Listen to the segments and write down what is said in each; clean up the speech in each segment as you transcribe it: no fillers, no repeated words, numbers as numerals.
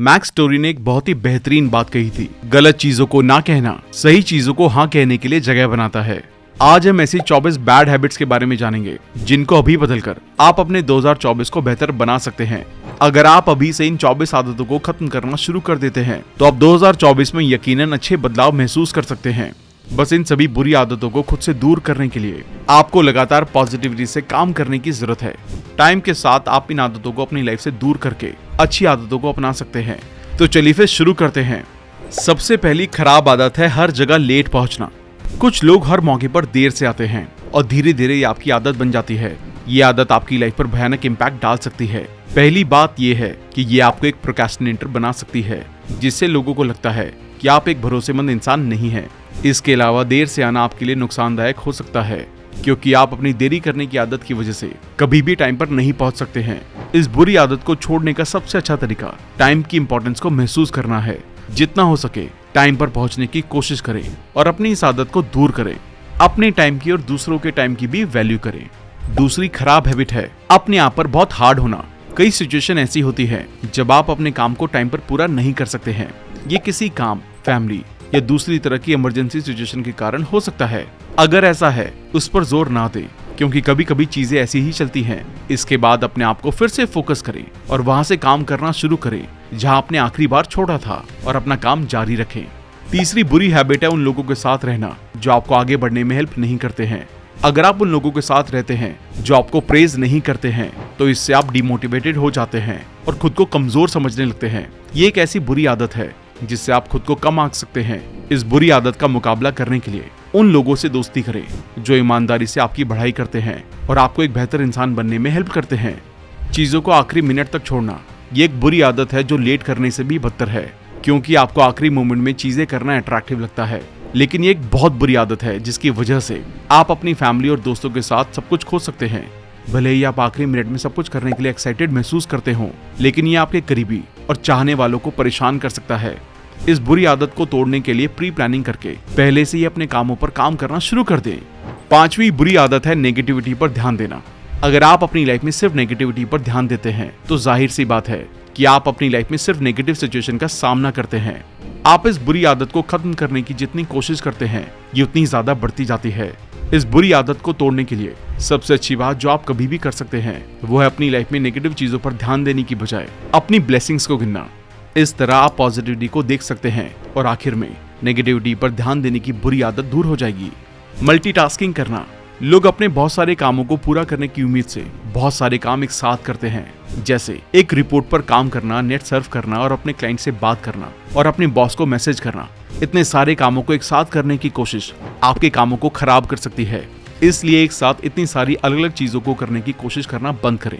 Max Tori ने एक बहुत ही बेहतरीन बात कही थी, गलत चीजों को ना कहना सही चीजों को हाँ कहने के लिए जगह बनाता है। आज हम ऐसी 24 बैड हैबिट्स के बारे में जानेंगे जिनको अभी बदलकर आप अपने 2024 को बेहतर बना सकते हैं। अगर आप अभी से इन 24 आदतों को खत्म करना शुरू कर देते हैं तो आप 2024 में यकीनन अच्छे बदलाव महसूस कर सकते हैं। बस इन सभी बुरी आदतों को खुद से दूर करने के लिए आपको लगातार पॉजिटिविटी से काम करने की जरूरत है। टाइम के साथ आप इन आदतों को अपनी लाइफ से दूर करके अच्छी आदतों को अपना सकते हैं। तो चलिए फिर शुरू करते हैं। सबसे पहली खराब आदत है हर जगह लेट पहुंचना। कुछ लोग हर मौके पर देर से आते हैं और धीरे धीरे ये आपकी आदत बन जाती है। ये आदत आपकी लाइफ पर भयानक इम्पैक्ट डाल सकती है। पहली बात ये है कि ये आपको एक प्रोक्रेस्टिनेटर बना सकती है, जिससे लोगों को लगता है कि आप एक भरोसेमंद इंसान नहीं हैं। इसके अलावा देर से आना आपके लिए नुकसानदायक हो सकता है, क्योंकि आप अपनी देरी करने की आदत की वजह से कभी भी टाइम पर नहीं पहुंच सकते हैं। इस बुरी आदत को छोड़ने का सबसे अच्छा तरीका टाइम की इंपॉर्टेंस को महसूस करना है। जितना हो सके टाइम पर पहुंचने की कोशिश करें और अपनी इस आदत को दूर करें। अपने टाइम की और दूसरों के टाइम की भी वैल्यू करें। दूसरी खराब हैबिट है अपने आप पर बहुत हार्ड होना। कई सिचुएशन ऐसी होती है जब आप अपने काम को टाइम पर पूरा नहीं कर सकते हैं। ये किसी काम, फैमिली या दूसरी तरह की इमरजेंसी सिचुएशन के कारण हो सकता है। अगर ऐसा है उस पर जोर ना दें, क्योंकि कभी कभी चीजें ऐसी ही चलती हैं। इसके बाद अपने आप को फिर से फोकस करें और वहां से काम करना शुरू करें जहां आपने आखिरी बार छोड़ा था, और अपना काम जारी रखें। तीसरी बुरी हैबिट है उन लोगों के साथ रहना जो आपको आगे बढ़ने में हेल्प नहीं करते हैं। अगर आप उन लोगों के साथ रहते हैं जो आपको प्रेज नहीं करते हैं तो इससे आप डिमोटिवेटेड हो जाते हैं और खुद को कमजोर समझने लगते हैं। ये एक ऐसी बुरी आदत है जिससे आप खुद को कम आंक सकते हैं। इस बुरी आदत का मुकाबला करने के लिए उन लोगों से दोस्ती करें जो ईमानदारी से आपकी बढ़ाई करते हैं और आपको एक बेहतर इंसान बनने में हेल्प करते हैं। चीजों को आखिरी मिनट तक छोड़ना ये एक बुरी आदत है जो लेट करने से भी बदतर है, क्योंकि आपको आखिरी मोमेंट में चीजें करना अट्रैक्टिव लगता है। लेकिन ये एक बहुत बुरी आदत है जिसकी वजह से आप अपनी फैमिली और दोस्तों के साथ सब कुछ खो सकते हैं। भले ही आप आखिरी मिनट में सब कुछ करने के लिए एक्साइटेड महसूस करते हो, लेकिन ये आपके करीबी और चाहने वालों को परेशान कर सकता है। इस बुरी आदत को तोड़ने के लिए प्री प्लानिंग करके पहले से ही अपने कामों पर काम करना शुरू कर दें। पांचवी बुरी आदत है नेगेटिविटी पर ध्यान देना। अगर आप अपनी लाइफ में सिर्फ नेगेटिविटी पर ध्यान देते हैं तो जाहिर सी बात है कि आप अपनी लाइफ में सिर्फ नेगेटिव सिचुएशन का सामना करते हैं। आप इस बुरी आदत को खत्म करने की जितनी कोशिश करते हैं ये उतनी ज्यादा बढ़ती जाती है। इस बुरी आदत को तोड़ने के लिए सबसे अच्छी बात जो आप कभी भी कर सकते हैं वो है अपनी लाइफ में नेगेटिव चीजों पर ध्यान देने की बजाय अपनी ब्लेसिंग्स को गिनना। इस तरह आप पॉजिटिविटी को देख सकते हैं और आखिर में नेगेटिविटी पर ध्यान देने की बुरी आदत दूर हो जाएगी। मल्टीटास्किंग करना। लोग अपने बहुत सारे कामों को पूरा करने की उम्मीद से बहुत सारे काम एक साथ करते हैं, जैसे एक रिपोर्ट पर काम करना, नेट सर्फ करना और अपने क्लाइंट से बात करना और अपने बॉस को मैसेज करना। इतने सारे कामों को एक साथ करने की कोशिश आपके कामों को खराब कर सकती है। इसलिए एक साथ इतनी सारी अलग अलग चीजों को करने की कोशिश करना बंद करें।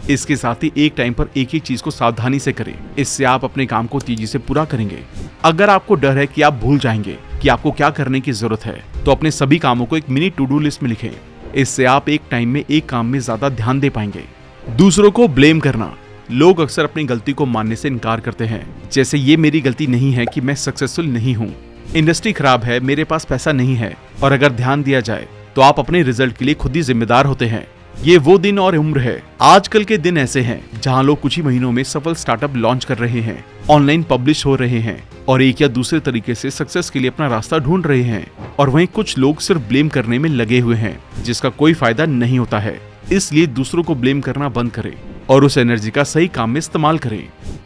इसके साथ ही एक टाइम पर एक ही चीज को सावधानी से करें। इससे आप अपने काम को तेजी से पूरा करेंगे। अगर आपको डर है कि आप भूल जाएंगे कि आपको क्या करने की जरूरत है तो अपने सभी कामों को एक मिनी टू डू लिस्ट में लिखें। इससे आप एक टाइम में एक काम में ज्यादा ध्यान दे पाएंगे। दूसरों को ब्लेम करना। लोग अक्सर अपनी गलती को मानने से इनकार करते हैं, जैसे ये मेरी गलती नहीं है कि मैं सक्सेसफुल नहीं हूँ, इंडस्ट्री खराब है, मेरे पास पैसा नहीं है। और अगर ध्यान दिया जाए तो आप अपने रिजल्ट के लिए खुद ही जिम्मेदार होते हैं। ये वो दिन और उम्र है, आजकल के दिन ऐसे हैं जहां लोग कुछ ही महीनों में सफल स्टार्टअप लॉन्च कर रहे हैं, ऑनलाइन पब्लिश हो रहे हैं और एक या दूसरे तरीके से सक्सेस के लिए अपना रास्ता ढूंढ रहे हैं। और वहीं कुछ लोग सिर्फ ब्लेम करने में लगे हुए हैं जिसका कोई फायदा नहीं होता है। इसलिए दूसरों को ब्लेम करना बंद करें और उस एनर्जी का सही काम में इस्तेमाल करें।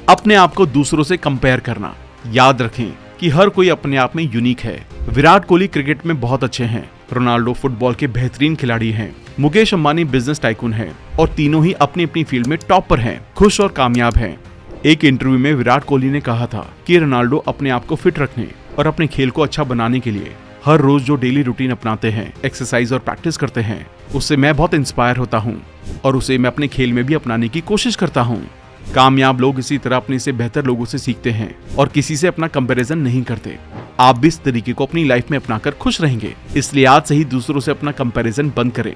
अपने आप को दूसरों से कंपेयर करना। याद रखें कि हर कोई अपने आप में यूनिक है। विराट कोहली क्रिकेट में बहुत अच्छे हैं, रोनाल्डो फुटबॉल के बेहतरीन खिलाड़ी हैं, मुकेश अंबानी बिजनेस टाइकून हैं और तीनों ही अपनी अपनी फील्ड में टॉप पर हैं, खुश और कामयाब हैं। एक इंटरव्यू में विराट कोहली ने कहा था कि रोनाल्डो अपने आप को फिट रखने और अपने खेल को अच्छा बनाने के लिए हर रोज जो डेली रूटीन अपनाते हैं, एक्सरसाइज और प्रैक्टिस करते हैं, उससे मैं बहुत इंस्पायर होता हूँ और उसे मैं अपने खेल में भी अपनाने की कोशिश करता हूँ। कामयाब लोग इसी तरह अपने से बेहतर लोगों से सीखते हैं और किसी से अपना कंपैरिजन नहीं करते। आप भी इस तरीके को अपनी लाइफ में अपनाकर खुश रहेंगे। इसलिए आज से ही दूसरों से अपना कंपैरिजन बंद करें।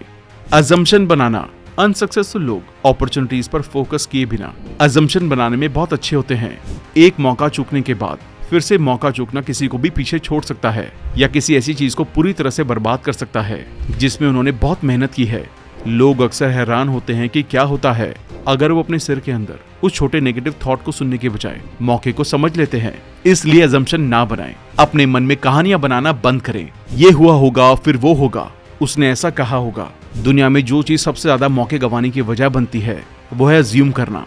अजम्पशन बनाना। अनसक्सेसफुल लोग अपॉर्चुनिटीज पर फोकस किए बिना अजम्पशन बनाने में बहुत अच्छे होते हैं। एक मौका चूकने के बाद फिर से मौका चूकना किसी को भी पीछे छोड़ सकता है या किसी ऐसी चीज को पूरी तरह से बर्बाद कर सकता है जिसमें उन्होंने बहुत मेहनत की है। लोग अक्सर हैरान होते हैं कि क्या होता है अगर वो अपने सिर के अंदर उस छोटे नेगेटिव थॉट को सुनने के बजाय मौके को समझ लेते हैं। इसलिए अजम्पशन ना बनाएं। अपने मन में कहानियां बनाना बंद करें। ये हुआ होगा, फिर वो होगा, उसने ऐसा कहा होगा। दुनिया में जो चीज सबसे ज्यादा मौके गंवाने की वजह बनती है वो है अज्यूम करना।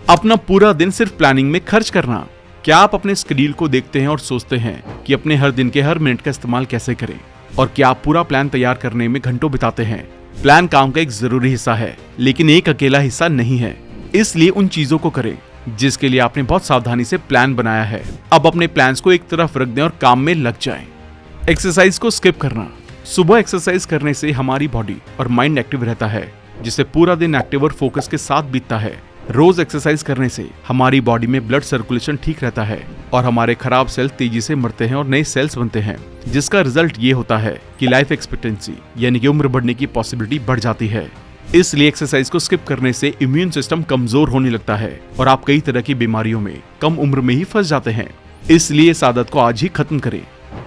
अपना पूरा दिन सिर्फ प्लानिंग में खर्च करना। क्या आप अपने स्केड्यूल को देखते हैं और सोचते हैं कि अपने हर दिन के हर मिनट का इस्तेमाल कैसे करें? और क्या आप पूरा प्लान तैयार करने में घंटों बिताते हैं? प्लान काम का एक जरूरी हिस्सा है, लेकिन एक अकेला हिस्सा नहीं है। इसलिए उन चीजों को करें जिसके लिए आपने बहुत सावधानी से प्लान बनाया है। अब अपने प्लान्स को एक तरफ रख दें और काम में लग जाएं। एक्सरसाइज को स्किप करना। सुबह एक्सरसाइज करने से हमारी बॉडी और माइंड एक्टिव रहता है, जिससे पूरा दिन एक्टिव और फोकस के साथ बीतता है। रोज एक्सरसाइज करने से हमारी बॉडी में ब्लड सर्कुलेशन ठीक रहता है और हमारे खराब सेल तेजी से मरते हैं और नए सेल्स बनते हैं, जिसका रिजल्ट ये होता है कि लाइफ एक्सपेक्टेंसी यानी कि उम्र बढ़ने की पॉसिबिलिटी बढ़ जाती है। इसलिए एक्सरसाइज को स्किप करने से इम्यून सिस्टम कमजोर होने लगता है और आप कई तरह की बीमारियों में कम उम्र में ही फंस जाते हैं। इसलिए इस आदत को आज ही खत्म करें।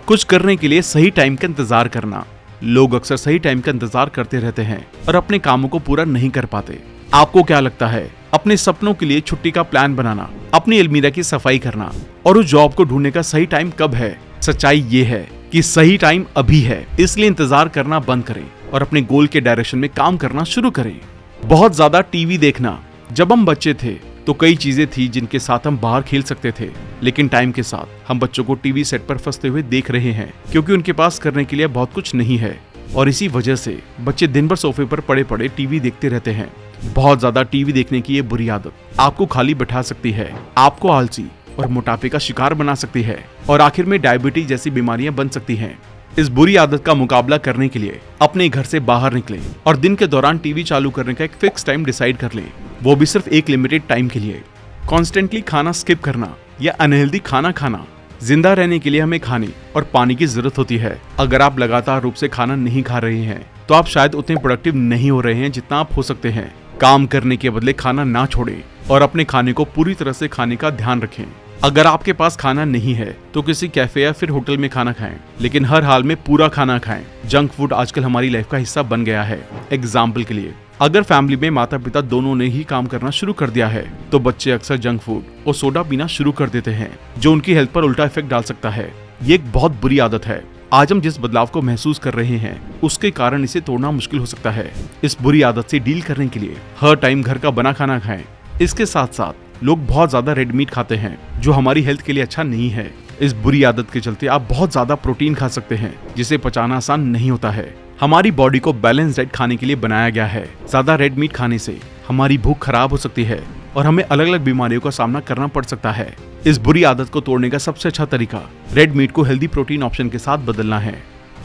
कुछ करने के लिए सही टाइम का इंतजार करना। लोग अक्सर सही टाइम का इंतजार करते रहते हैं और अपने कामों को पूरा नहीं कर पाते। आपको क्या लगता है? अपने सपनों के लिए छुट्टी का प्लान बनाना, अपनी अलमीरा की सफाई करना और उस जॉब को ढूंढने का सही टाइम कब है? सच्चाई ये है कि सही टाइम अभी है। इसलिए इंतजार करना बंद करें और अपने गोल के डायरेक्शन में काम करना शुरू करें। बहुत ज्यादा टीवी देखना। जब हम बच्चे थे तो कई चीजें थी जिनके साथ हम बाहर खेल सकते थे, लेकिन टाइम के साथ हम बच्चों को टीवी सेट पर फंसते हुए देख रहे हैं, क्योंकि उनके पास करने के लिए बहुत कुछ नहीं है। और इसी वजह से बच्चे दिन भर सोफे पर पड़े पड़े टीवी देखते रहते हैं। बहुत ज्यादा टीवी देखने की ये बुरी आदत आपको खाली बैठा सकती है, आपको आलसी और मोटापे का शिकार बना सकती है और आखिर में डायबिटीज जैसी बीमारियां बन सकती हैं। इस बुरी आदत का मुकाबला करने के लिए अपने घर से बाहर निकलें और दिन के दौरान टीवी चालू करने का एक फिक्स टाइम डिसाइड कर लें, वो भी सिर्फ एक लिमिटेड टाइम के लिए। कॉन्स्टेंटली खाना स्किप करना या अनहेल्दी खाना खाना। जिंदा रहने के लिए हमें खाने और पानी की जरूरत होती है। अगर आप लगातार रूप से खाना नहीं खा रहे हैं तो आप शायद उतने प्रोडक्टिव नहीं हो रहे हैं जितना आप हो सकते हैं। काम करने के बदले खाना ना छोड़ें और अपने खाने को पूरी तरह से खाने का ध्यान रखें। अगर आपके पास खाना नहीं है तो किसी कैफे या फिर होटल में खाना खाएं, लेकिन हर हाल में पूरा खाना खाएं। जंक फूड आजकल हमारी लाइफ का हिस्सा बन गया है। एग्जाम्पल के लिए, अगर फैमिली में माता पिता दोनों ने ही काम करना शुरू कर दिया है तो बच्चे अक्सर जंक फूड और सोडा पीना शुरू कर देते हैं, जो उनकी हेल्थ पर उल्टा इफेक्ट डाल सकता है। ये एक बहुत बुरी आदत है। आज हम जिस बदलाव को महसूस कर रहे हैं उसके कारण इसे तोड़ना मुश्किल हो सकता है। इस बुरी आदत से डील करने के लिए हर टाइम घर का बना खाना खाएं। इसके साथ साथ लोग बहुत ज्यादा रेड मीट खाते हैं, जो हमारी हेल्थ के लिए अच्छा नहीं है। इस बुरी आदत के चलते आप बहुत ज्यादा प्रोटीन खा सकते हैं, जिसे पचाना आसान नहीं होता है। हमारी बॉडी को बैलेंस डाइट खाने के लिए बनाया गया है। ज्यादा रेड मीट खाने से हमारी भूख खराब हो सकती है और हमें अलग अलग बीमारियों का सामना करना पड़ सकता है। इस बुरी आदत को तोड़ने का सबसे अच्छा तरीका रेड मीट को हेल्दी प्रोटीन ऑप्शन के साथ बदलना है।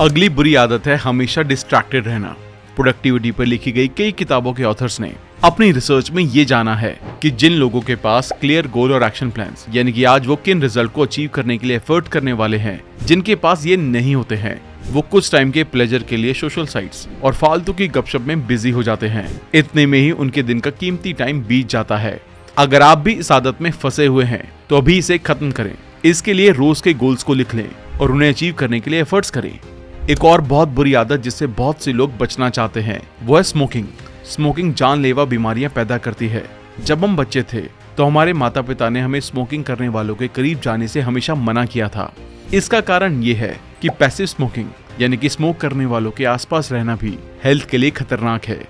अगली बुरी आदत है हमेशा डिस्ट्रैक्टेड रहना। प्रोडक्टिविटी पर लिखी गई कई किताबों के ऑथर्स ने अपनी रिसर्च में ये जाना है कि जिन लोगों के पास क्लियर गोल और एक्शन प्लान्स, यानी कि आज वो किन रिजल्ट को अचीव करने के लिए एफर्ट करने वाले हैं, जिनके पास ये नहीं होते हैं, वो कुछ टाइम के प्लेजर के लिए सोशल साइट्स और फालतू की गपशप में बिजी हो जाते हैं। इतने में ही उनके दिन का कीमती टाइम बीत जाता है। अगर आप भी इस आदत में फंसे हुए हैं तो अभी इसे खत्म करें। इसके लिए रोज के गोल्स को लिख लें और उन्हें अचीव करने के लिए एफर्ट्स करें। एक और बहुत बुरी आदत जिससे बहुत से लोग बचना चाहते हैं वो है स्मोकिंग। स्मोकिंग जानलेवा बीमारियां पैदा करती है। जब हम बच्चे थे तो हमारे माता पिता ने हमें स्मोकिंग करने वालों के करीब जाने से हमेशा मना किया था। इसका कारण ये है कि पैसिव स्मोकिंग यानी कि स्मोक करने वालों के आसपास रहना भी हेल्थ के लिए खतरनाक है।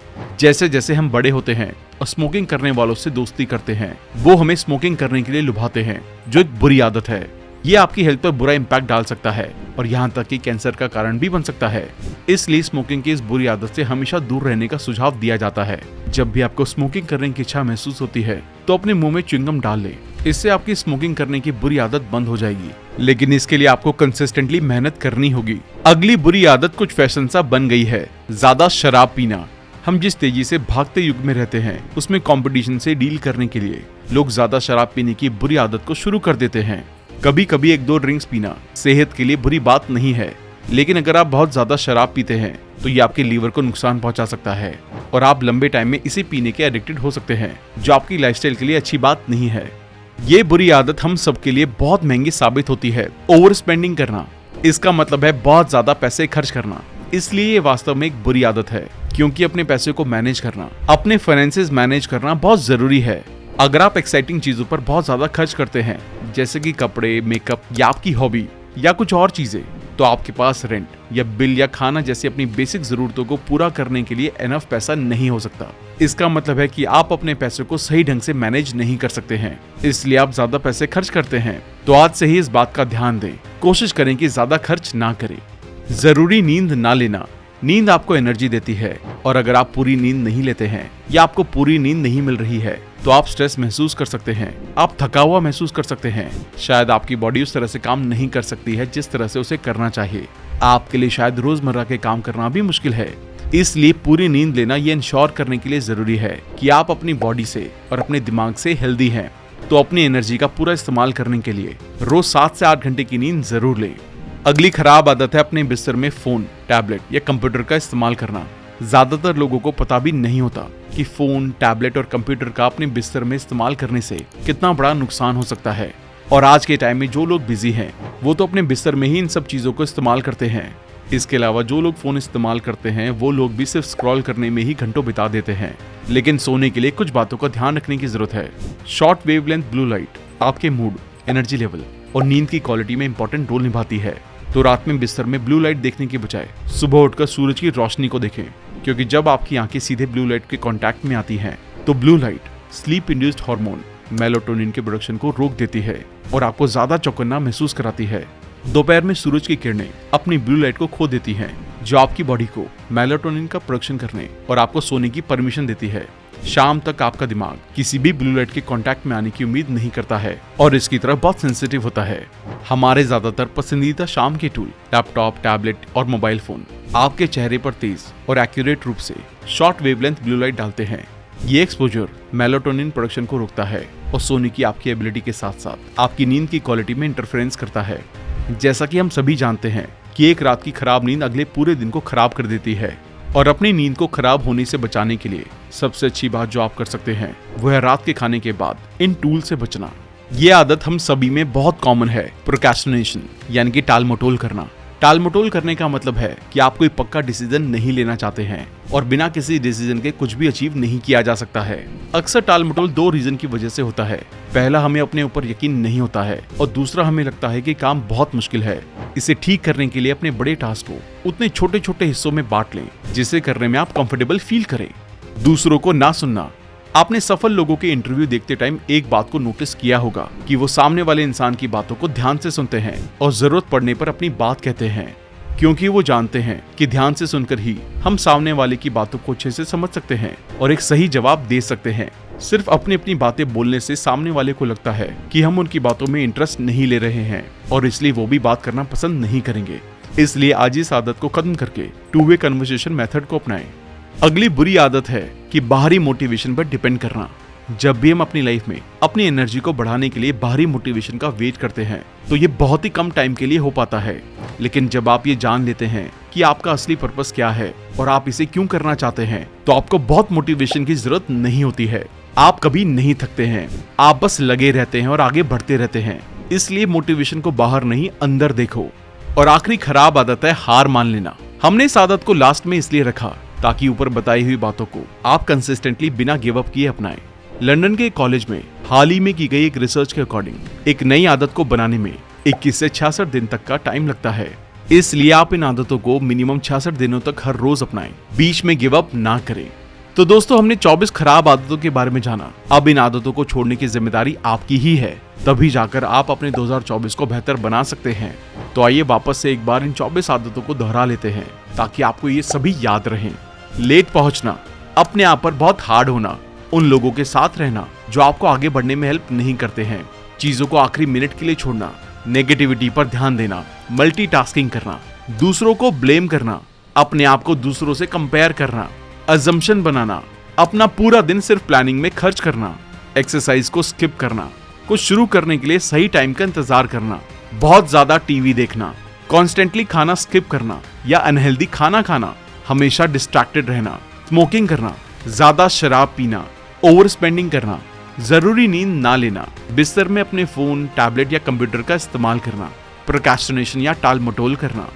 जैसे जैसे हम बड़े होते हैं और स्मोकिंग करने वालों से दोस्ती करते हैं, वो हमें स्मोकिंग करने के लिए लुभाते हैं, जो एक बुरी आदत है। ये आपकी हेल्थ पर बुरा इम्पैक्ट डाल सकता है और यहाँ तक कि कैंसर का कारण भी बन सकता है। इसलिए स्मोकिंग की इस बुरी आदत से हमेशा दूर रहने का सुझाव दिया जाता है। जब भी आपको स्मोकिंग करने की इच्छा महसूस होती है तो अपने मुंह में च्युइंगम डाल ले। इससे आपकी स्मोकिंग करने की बुरी आदत बंद हो जाएगी, लेकिन इसके लिए आपको कंसिस्टेंटली मेहनत करनी होगी। अगली बुरी आदत कुछ फैशन सा बन गई है, ज्यादा शराब पीना। हम जिस तेजी से भागते युग में रहते हैं उसमें कंपटीशन से डील करने के लिए लोग ज्यादा शराब पीने की बुरी आदत को शुरू कर देते हैं। कभी कभी 1-2 ड्रिंक्स पीना सेहत के लिए बुरी बात नहीं है, लेकिन अगर आप बहुत ज्यादा शराब पीते हैं तो ये आपके लीवर को नुकसान पहुंचा सकता है और आप लंबे टाइम में इसे पीने के एडिक्टेड हो सकते हैं, जो आपकी लाइफस्टाइल के लिए अच्छी बात नहीं है। ये बुरी आदत हम सब के लिए बहुत महंगी साबित होती है। ओवर स्पेंडिंग करना, इसका मतलब है बहुत ज्यादा पैसे खर्च करना। इसलिए ये वास्तव में एक बुरी आदत है, क्योंकि अपने पैसे को मैनेज करना, अपने फाइनेंसेस मैनेज करना बहुत जरूरी है। अगर आप एक्साइटिंग चीजों पर बहुत ज्यादा खर्च करते हैं, जैसे कि कपड़े, मेकअप या आपकी हॉबी या कुछ और चीजें, तो आपके पास रेंट या बिल या खाना जैसी अपनी बेसिक जरूरतों को पूरा करने के लिए एनफ पैसा नहीं हो सकता। इसका मतलब है कि आप अपने पैसे को सही ढंग से मैनेज नहीं कर सकते हैं, इसलिए आप ज्यादा पैसे खर्च करते हैं। तो आज से ही इस बात का ध्यान दें, कोशिश करें कि ज्यादा खर्च ना करें। जरूरी नींद ना लेना। नींद आपको एनर्जी देती है, और अगर आप पूरी नींद नहीं लेते हैं या आपको पूरी नींद नहीं मिल रही है तो आप स्ट्रेस महसूस कर सकते हैं, आप थका हुआ महसूस कर सकते हैं, शायद आपकी बॉडी उस तरह से काम नहीं कर सकती है जिस तरह से उसे करना चाहिए। आपके लिए शायद रोजमर्रा के काम करना भी मुश्किल है। इसलिए पूरी नींद लेना ये इंश्योर करने के लिए जरूरी है कि आप अपनी बॉडी से और अपने दिमाग से हेल्दी हैं। तो अपनी एनर्जी का पूरा इस्तेमाल करने के लिए रोज 7 से 8 घंटे की नींद जरूर लें। अगली खराब आदत है अपने बिस्तर में फोन, टैबलेट या कंप्यूटर का इस्तेमाल करना। ज्यादातर लोगों को पता भी नहीं होता कि फोन, टैबलेट और कंप्यूटर का अपने बिस्तर में इस्तेमाल करने से कितना बड़ा नुकसान हो सकता है। और आज के टाइम में जो लोग बिजी हैं वो तो अपने बिस्तर में ही इन सब चीजों को इस्तेमाल करते हैं। इसके अलावा जो लोग फोन इस्तेमाल करते हैं वो लोग भी सिर्फ स्क्रॉल करने में ही घंटों बिता देते हैं। लेकिन सोने के लिए कुछ बातों का ध्यान रखने की जरूरत है। शॉर्ट वेवलेंथ ब्लू लाइट आपके मूड, एनर्जी लेवल और नींद की क्वालिटी में इंपॉर्टेंट रोल निभाती है। तो रात में बिस्तर में ब्लू लाइट देखने के बजाय सुबह उठकर सूरज की रोशनी को देखें, क्योंकि जब आपकी आंखें सीधे ब्लू लाइट के कांटेक्ट में आती हैं तो blue light sleep induced hormone melatonin के प्रोडक्शन को रोक देती है और आपको ज्यादा चौकन्ना महसूस कराती है। दोपहर में सूरज की किरणें अपनी ब्लू लाइट को खो देती हैं, जो आपकी बॉडी को मेलाटोनिन का प्रोडक्शन करने और आपको सोने की परमिशन देती है। शाम तक आपका दिमाग किसी भी ब्लू लाइट के कांटेक्ट में आने की उम्मीद नहीं करता है और इसकी तरफ बहुत सेंसिटिव होता है। हमारे ज्यादातर पसंदीदा शाम के टूल लैपटॉप, टैबलेट और मोबाइल फोन आपके चेहरे पर तेज और एक्यूरेट रूप से शॉर्ट वेवलेंथ ब्लू लाइट डालते हैं। ये एक्सपोजर मेलाटोनिन प्रोडक्शन को रोकता है और सोने की आपकी एबिलिटी के साथ साथ आपकी नींद की क्वालिटी में इंटरफेरेंस करता है। जैसा कि हम सभी जानते हैं कि एक रात की खराब नींद अगले पूरे दिन को खराब कर देती है, और अपनी नींद को खराब होने से बचाने के लिए सबसे अच्छी बात जो आप कर सकते हैं वो है रात के खाने के बाद इन टूल से बचना। ये आदत हम सभी में बहुत कॉमन है, प्रोक्रेस्टिनेशन यानी कि टाल मटोल करना। टाल मटोल करने का मतलब है कि आप कोई पक्का डिसीजन नहीं लेना चाहते हैं और बिना किसी डिसीजन के कुछ भी अचीव नहीं किया जा सकता है। अक्सर टाल मटोल 2 रीजन की वजह से होता है। पहला, हमें अपने ऊपर यकीन नहीं होता है और दूसरा, हमें लगता है कि काम बहुत मुश्किल है। इसे ठीक करने के लिए अपने बड़े टास्क को उतने छोटे छोटे हिस्सों में बांट लें जिसे करने में आप कंफर्टेबल फील करें। दूसरों को ना सुनना। आपने सफल लोगों के इंटरव्यू देखते टाइम एक बात को नोटिस किया होगा कि वो सामने वाले इंसान की बातों को ध्यान से सुनते हैं और जरूरत पड़ने पर अपनी बात कहते हैं, क्योंकि वो जानते हैं कि ध्यान से सुनकर ही हम सामने वाले की बातों को अच्छे से समझ सकते हैं और एक सही जवाब दे सकते हैं। सिर्फ अपनी अपनी बातें बोलने से सामने वाले को लगता है कि हम उनकी बातों में इंटरेस्ट नहीं ले रहे हैं और इसलिए वो भी बात करना पसंद नहीं करेंगे। इसलिए आज इस आदत को खत्म करके 2-वे कन्वर्सेशन मेथड को अपनाएं। अगली बुरी आदत है कि बाहरी मोटिवेशन पर डिपेंड करना। जब भी हम अपनी लाइफ में अपनी एनर्जी को बढ़ाने के लिए बाहरी मोटिवेशन का वेट करते हैं तो ये बहुत ही कम टाइम के लिए हो पाता है। लेकिन जब आप ये जान लेते हैं कि आपका असली पर्पस क्या है और आप इसे क्यों करना चाहते हैं, तो आपको बहुत मोटिवेशन की जरूरत नहीं होती है। आप कभी नहीं थकते हैं, आप बस लगे रहते हैं और आगे बढ़ते रहते हैं। इसलिए मोटिवेशन को बाहर नहीं, अंदर देखो। और आखिरी खराब आदत है हार मान लेना। हमने इस आदत को लास्ट में इसलिए रखा ताकि ऊपर बताई हुई बातों को आप कंसिस्टेंटली बिना गिव अप किए अपनाएं। लंदन के कॉलेज में हाल ही में की गई एक रिसर्च के अकॉर्डिंग एक नई आदत को बनाने में 21 से 66 दिन तक का टाइम लगता है। इसलिए आप इन आदतों को मिनिमम 66 दिनों तक हर रोज अपनाएं, बीच में गिव अप ना करें। तो दोस्तों, हमने 24 खराब आदतों के बारे में जाना। अब इन आदतों को छोड़ने की जिम्मेदारी आपकी ही है, तभी जाकर आप अपने 2024 को बेहतर बना सकते हैं। तो आइए वापस से एक बार इन 24 आदतों को दोहरा लेते हैं ताकि आपको ये सभी याद रहें। लेट पहुंचना, अपने आप पर बहुत हार्ड होना, उन लोगों के साथ रहना जो आपको आगे बढ़ने में हेल्प नहीं करते हैं, चीजों को आखिरी मिनट के लिए छोड़ना, नेगेटिविटी पर ध्यान देना, मल्टीटास्किंग करना, दूसरों को ब्लेम करना, अपने आप को दूसरों से कंपेयर करना, अजम्पशन बनाना, अपना पूरा दिन सिर्फ प्लानिंग में खर्च करना, एक्सरसाइज को स्किप करना, कुछ शुरू करने के लिए सही टाइम का इंतजार करना, बहुत ज्यादा टीवी देखना, कॉन्स्टेंटली खाना स्किप करना या अनहेल्दी खाना खाना, हमेशा डिस्ट्रैक्टेड रहना, स्मोकिंग करना, ज्यादा शराब पीना, ओवर स्पेंडिंग करना, जरूरी नींद ना लेना, बिस्तर में अपने फोन, टैबलेट या कंप्यूटर का इस्तेमाल करना, प्रोक्रेस्टिनेशन या टाल मटोल करना,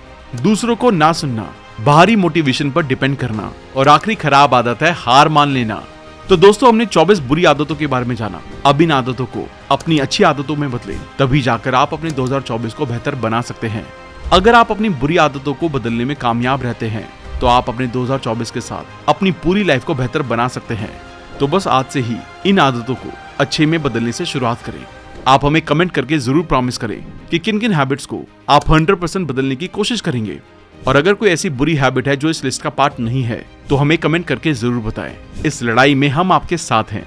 दूसरों को ना सुनना, बाहरी मोटिवेशन पर डिपेंड करना और आखिरी खराब आदत है हार मान लेना। तो दोस्तों हमने 24 बुरी आदतों के बारे में जाना। अब इन आदतों को अपनी अच्छी आदतों में बदलें, तभी जाकर आप अपने 2024 को बेहतर बना सकते हैं। अगर आप अपनी बुरी आदतों को बदलने में कामयाब रहते हैं तो आप अपने 2024 के साथ अपनी पूरी लाइफ को बेहतर बना सकते हैं। तो बस आज से ही इन आदतों को अच्छे में बदलने से शुरुआत करें। आप हमें कमेंट करके जरूर प्रॉमिस करें कि किन किन हैबिट्स को आप 100% बदलने की कोशिश करेंगे। और अगर कोई ऐसी बुरी हैबिट है जो इस लिस्ट का पार्ट नहीं है तो हमें कमेंट करके जरूर बताएं। इस लड़ाई में हम आपके साथ हैं।